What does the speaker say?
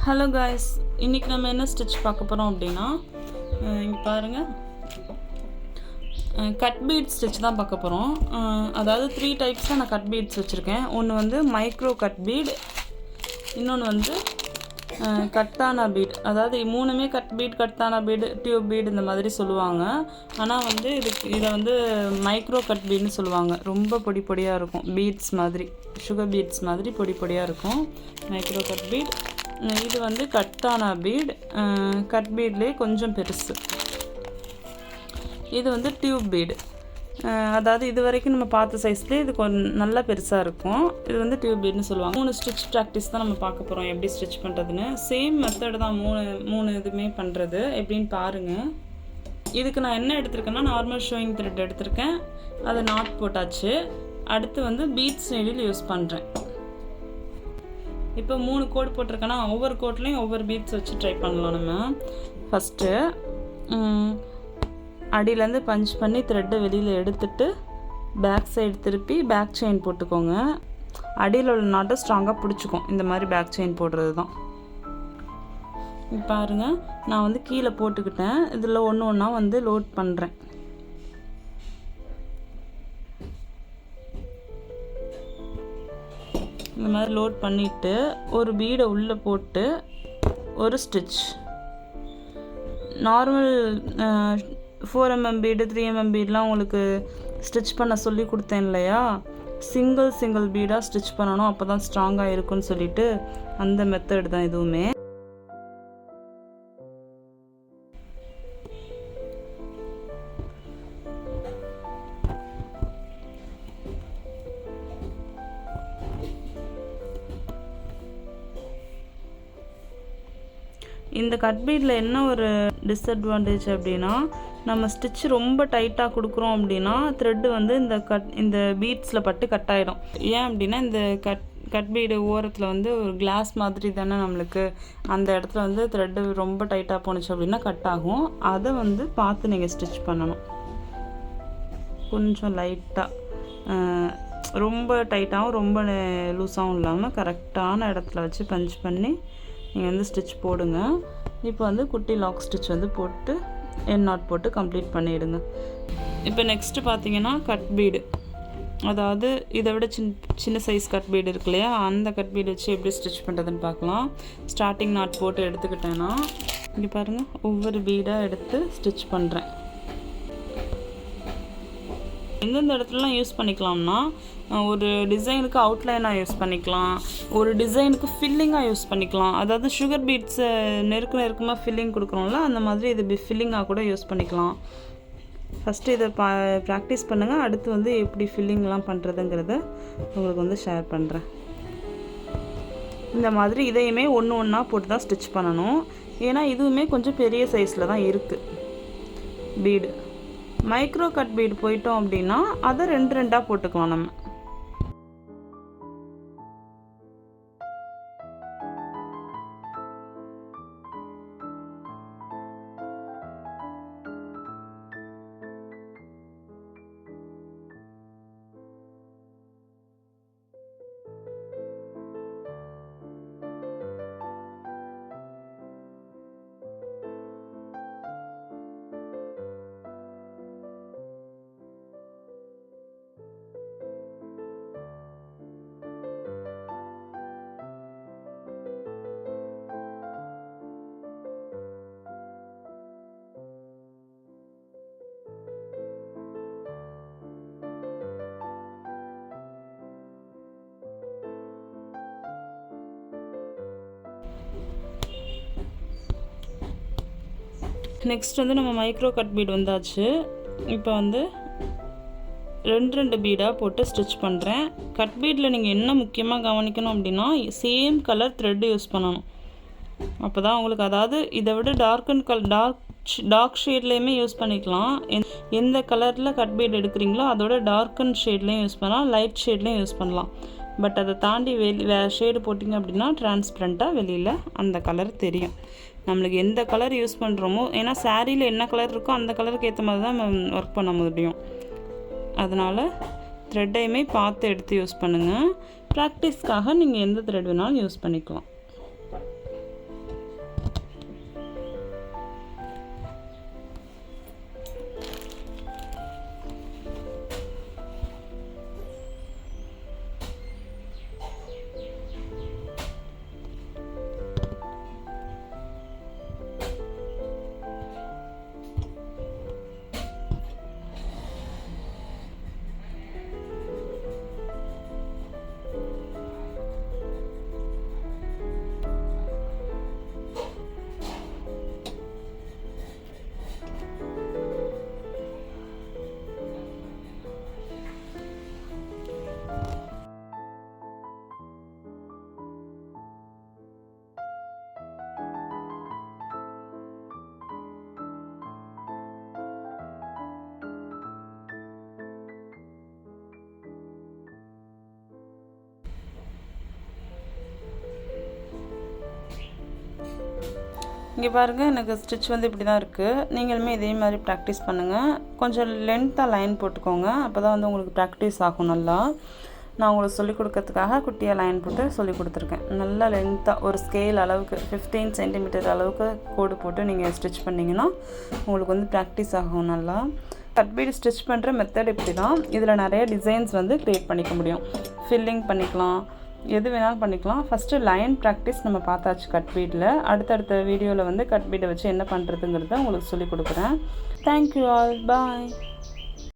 Hello guys, இன்றைக்கி நம்ம என்ன ஸ்டிச் பார்க்க போகிறோம் அப்படின்னா, இங்கே பாருங்கள், கட் பீட் ஸ்டிச் தான் பார்க்க போகிறோம். அதாவது 3 டைப்ஸாக நான் கட் பீட்ஸ் வச்சுருக்கேன். ஒன்று வந்து மைக்ரோ கட் பீட், இன்னொன்று வந்து கட்டானா பீட். அதாவது 3மே கட் பீட், கட்டானா பீடு, டியூப் பீட் இந்த மாதிரி சொல்லுவாங்க. ஆனால் வந்து இதை வந்து மைக்ரோ கட் பீட்னு சொல்லுவாங்க. ரொம்ப பொடி பொடியாக இருக்கும், பீட்ஸ் மாதிரி, சுகர் பீட்ஸ் மாதிரி பொடி பொடியாக இருக்கும் மைக்ரோ கட் பீட். இது வந்து கட்டானா பீட், கட் பீட்லேயே கொஞ்சம் பெருசு. இது வந்து டியூப் பீடு, அதாவது இது வரைக்கும் நம்ம பார்த்த சைஸ்லேயே இது கொஞ்சம் நல்லா பெருசாக இருக்கும். இது வந்து டியூப் பீட்னு சொல்லுவாங்க. 3 ஸ்டிச் ப்ராக்டிஸ் தான் நம்ம பார்க்க போகிறோம், எப்படி ஸ்டிச் பண்ணுறதுன்னு. சேம் மெத்தடு தான், மூணு இதுவுமே பண்ணுறது எப்படின்னு பாருங்கள். இதுக்கு நான் என்ன எடுத்திருக்கேன்னா, நார்மல் ஷோயிங் த்ரெட் எடுத்திருக்கேன், அதை நாட் போட்டாச்சு. அடுத்து வந்து பீட்ஸ் நீடில் யூஸ் பண்ணுறேன். இப்போ 3 கோட் போட்டிருக்கேன்னா, ஒவ்வொரு கோட்லேயும் ஒவ்வொரு பீட்ஸ் வச்சு ட்ரை பண்ணலாம். நம்ம ஃபஸ்ட்டு அடியிலேருந்து பஞ்ச் பண்ணி த்ரெட்டை வெளியில் எடுத்துட்டு பேக் சைடு திருப்பி பேக் செயின் போட்டுக்கோங்க. அடியில் உள்ள நாட்டை ஸ்ட்ராங்காக பிடிச்சிக்கும். இந்த மாதிரி பேக் செயின் போடுறது தான். பாருங்கள், நான் வந்து கீழே போட்டுக்கிட்டேன். இதில் ஒன்று ஒன்றா வந்து லோட் பண்ணுறேன். இந்த மாதிரி லோட் பண்ணிவிட்டு ஒரு பீடை உள்ளே போட்டு ஒரு stitch. Normal 4mm bead, 3mm பீடெலாம் உங்களுக்கு ஸ்டிச் பண்ண சொல்லி கொடுத்தேன் இல்லையா, சிங்கிள் பீடாக ஸ்டிச் பண்ணணும், அப்போ தான் ஸ்ட்ராங்காக இருக்குன்னு சொல்லிட்டு அந்த மெத்தட் தான் இதுவுமே. இந்த கட் பீடில் என்ன ஒரு டிஸ்அட்வான்டேஜ் அப்படின்னா, நம்ம ஸ்டிச் ரொம்ப டைட்டாக கொடுக்குறோம் அப்படின்னா த்ரெட்டு வந்து இந்த பீட்ஸில் பட்டு கட் ஆகிடும். ஏன் அப்படின்னா, இந்த கட் பீடு ஓரத்தில் வந்து ஒரு கிளாஸ் மாதிரி தானே நம்மளுக்கு, அந்த இடத்துல வந்து த்ரெட்டு ரொம்ப டைட்டாக போணுச்சு அப்படின்னா கட் ஆகும். அதை வந்து பார்த்து நீங்கள் ஸ்டிச் பண்ணணும். கொஞ்சம் லைட்டாக, ரொம்ப டைட்டாகவும் ரொம்ப லூஸாகவும் இல்லாமல் கரெக்டான இடத்துல வச்சு பஞ்ச் பண்ணி நீங்கள் வந்து ஸ்டிச் போடுங்க. இப்போ வந்து குட்டி லாக் ஸ்டிச் வந்து போட்டு என் நாட் போட்டு கம்ப்ளீட் பண்ணிவிடுங்க. இப்போ நெக்ஸ்ட்டு பார்த்தீங்கன்னா கட் பீடு, அதாவது இதை விட சின்ன சைஸ் கட் பீடு இருக்கு இல்லையா, அந்த கட் பீடு வச்சு எப்படி ஸ்டிச் பண்ணுறதுன்னு பார்க்கலாம். ஸ்டார்டிங் நாட் போட்டு எடுத்துக்கிட்டேன்னா, இங்கே பாருங்கள், ஒவ்வொரு பீடாக எடுத்து ஸ்டிச் பண்ணுறேன். எந்தெந்த இடத்துலலாம் யூஸ் பண்ணிக்கலாம்னா, ஒரு டிசைனுக்கு அவுட்லைனாக யூஸ் பண்ணிக்கலாம், ஒரு டிசைனுக்கு ஃபில்லிங்காக யூஸ் பண்ணிக்கலாம். அதாவது சுகர் பீட்ஸை நெருக்கமாக ஃபில்லிங் கொடுக்குறோம்ல, அந்த மாதிரி இது ஃபில்லிங்காக கூட யூஸ் பண்ணிக்கலாம். ஃபஸ்ட்டு இதை ப்ராக்டிஸ் பண்ணுங்கள். அடுத்து வந்து எப்படி ஃபில்லிங்லாம் பண்ணுறதுங்கிறத உங்களுக்கு வந்து ஷேர் பண்ணுறேன். இந்த மாதிரி இதையுமே ஒன்று ஒன்றா போட்டு தான் ஸ்டிச் பண்ணணும். ஏன்னா இதுவுமே கொஞ்சம் பெரிய சைஸில் தான் இருக்குது பீடு. மைக்ரோ கட் பீடு போயிட்டோம் அப்படின்னா அதை 2 போட்டுக்கலாம் நம்ம. நெக்ஸ்ட் வந்து நம்ம மைக்ரோ கட் பீட் வந்தாச்சு. இப்போ வந்து 2 பீடாக போட்டு ஸ்டிச் பண்ணுறேன். கட் பீடில் நீங்கள் என்ன முக்கியமாக கவனிக்கணும் அப்படின்னா, சேம் கலர் த்ரெட்டு யூஸ் பண்ணணும். அப்போ தான் உங்களுக்கு, அதாவது இதை விட டார்க் ஷேட்லேயுமே யூஸ் பண்ணிக்கலாம். எந்த கலரில் கட் பீட் எடுக்கிறீங்களோ அதோட டார்க்கன் ஷேட்லேயும் யூஸ் பண்ணலாம், லைட் ஷேட்லேயும் யூஸ் பண்ணலாம். பட் அதை தாண்டி வேறு ஷேடு போட்டிங்க அப்படின்னா டிரான்ஸ்பரண்ட்டாக வெளியில் அந்த கலர் தெரியும். நம்மளுக்கு எந்த கலர் யூஸ் பண்ணுறோமோ, ஏன்னா சாரியில் என்ன கலர் இருக்கோ அந்த கலருக்கு ஏற்ற மாதிரி தான் நம்ம ஒர்க் பண்ண முடியும். அதனால் த்ரெட்டையுமே பார்த்து எடுத்து யூஸ் பண்ணுங்கள். ப்ராக்டிஸ்க்காக நீங்கள் எந்த த்ரெட் வேணாலும் யூஸ் பண்ணிக்கலாம். இங்கே பாருங்கள், எனக்கு ஸ்டிச் வந்து இப்படி தான் இருக்குது. நீங்களுமே இதே மாதிரி ப்ராக்டிஸ் பண்ணுங்கள். கொஞ்சம் லென்த்தாக லைன் போட்டுக்கோங்க, அப்போ தான் வந்து உங்களுக்கு ப்ராக்டிஸ் ஆகும் நல்லா. நான் உங்களுக்கு சொல்லிக் கொடுக்கறதுக்காக குட்டியாக லைன் போட்டு சொல்லிக் கொடுத்துருக்கேன். நல்லா லென்த்தாக ஒரு ஸ்கேல் அளவுக்கு 15 சென்டிமீட்டர் அளவுக்கு கோடு போட்டு நீங்கள் ஸ்டிச் பண்ணிங்கன்னா உங்களுக்கு வந்து ப்ராக்டிஸ் ஆகும் நல்லா. கட் பீடு ஸ்டிச் பண்ணுற மெத்தட் இப்படி தான். இதில் நிறைய டிசைன்ஸ் வந்து க்ரியேட் பண்ணிக்க முடியும். ஃபில்லிங் பண்ணிக்கலாம், எது வேணாலும் பண்ணிக்கலாம். ஃபஸ்ட்டு லைன் ப்ராக்டிஸ் நம்ம பார்த்தாச்சு கட் பீடில். அடுத்தடுத்த வீடியோவில் வந்து கட் பீடை வச்சு என்ன பண்ணுறதுங்கிறத உங்களுக்கு சொல்லிக் கொடுக்குறேன். தேங்க்யூ ஆல், பாய்.